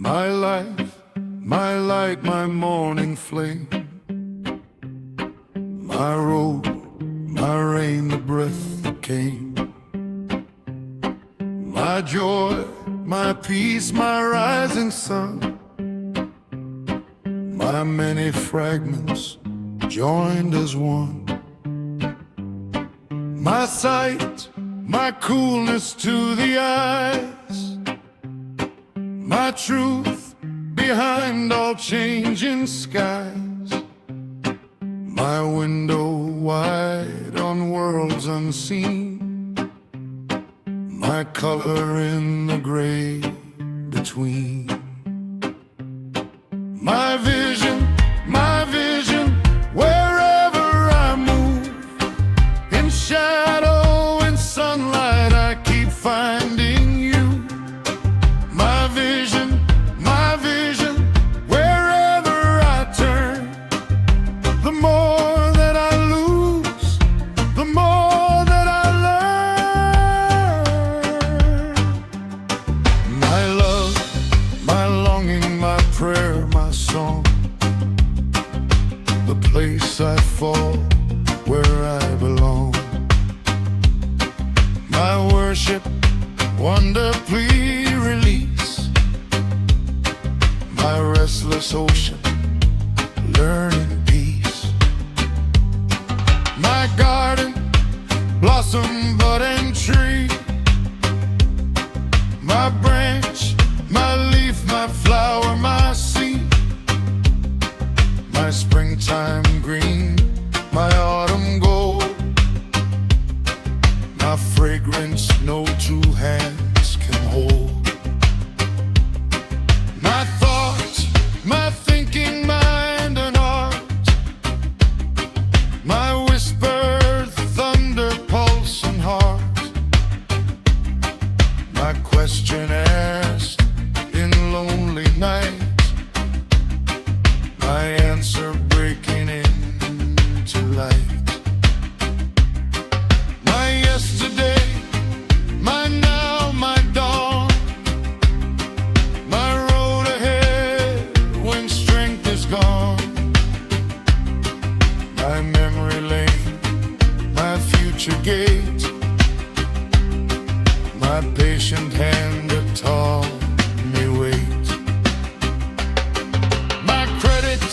My life, my light, my morning flame, my road, my rain, the breath that came, my joy, my peace, my rising sun, my many fragments joined as one, my sight, my coolness to the eyes, my truth behind all changing skies, my window wide on worlds unseen, my color in the gray between, my vision, wherever I move, in shadow, in sunlight, I keep finding you. My vision, wherever I turn, the more that I lose, the more that I learn. My love, my longing, my prayer, my song, the place I fall, where I belong. My worship, wonderfully release, my restless ocean, learning peace. My garden, blossom, bud and tree, my branch, my leaf, my flower, my seed, my springtime green, my autumn gold, my fragrance no two hands can hold. My thoughts, my thinking mind and art, my whispered thunder, pulse and heart, my question asked in lonely night, my answer breaking into light. My yesterday, my now, my dawn, my road ahead when strength is gone, my memory lane, my future gate, my patient hand that taught me wait. My credit,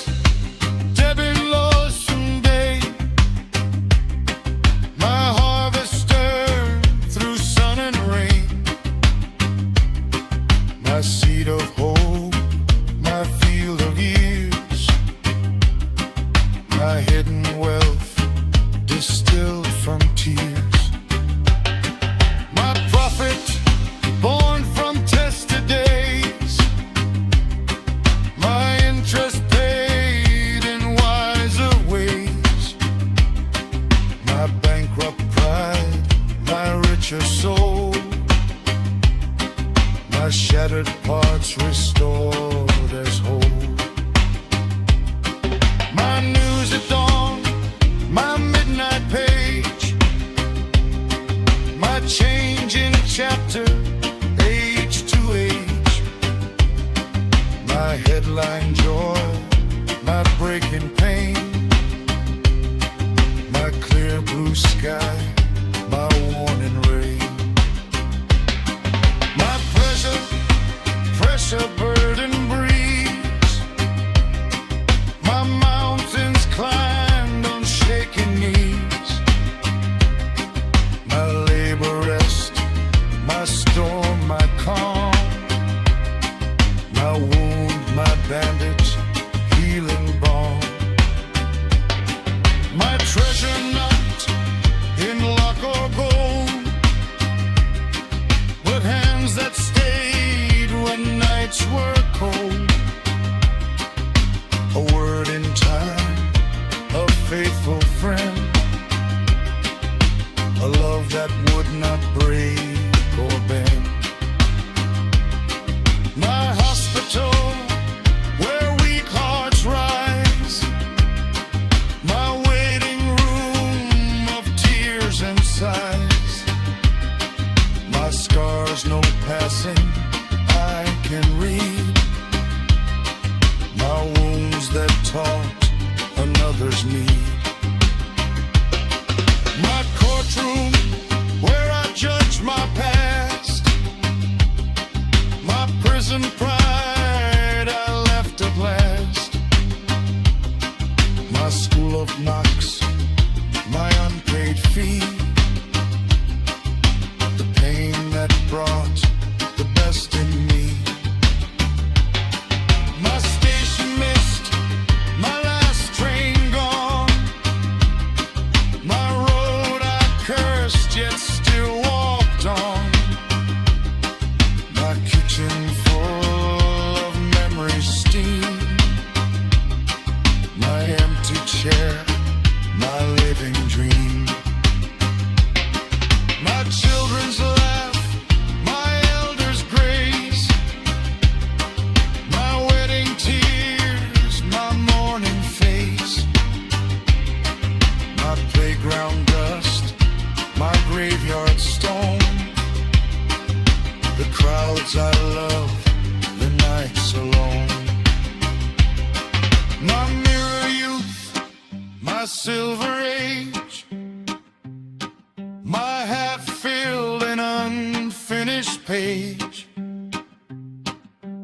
debit, loss someday, my harvester through sun and rain, my seed of hope, my field of years, my hidden wealth distilled from tears, my prophet born from tested days, my interest paid in wiser ways, my bankrupt pride, my richer soul, my shattered parts restored as whole, my news at dawn, my midnight page, my changing chapter, age to age, my headline joy, my breaking pain, my clear blue sky, my warning rain, my pressure burden breeze, my mountains climbed on shaking knees, my labor rest, my storm, my calm, my wound, my bandage, healing balm, my treasure not in luck or gold, but hands that stayed when nights were cold, a word in time, a faithful friend, a love that would not break or bend, my hospital where weak hearts rise, my waiting room of tears and sighs, my scars no passing I can read, children's laugh, my elders' grace, my wedding tears, my mourning face, my playground dust, my graveyard stone, the crowds I love, the nights alone, my mirror youth, my silver age, my half-filled and unfinished page,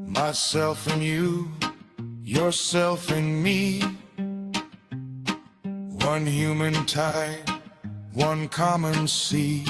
myself and you, yourself and me, one human tide, one common sea.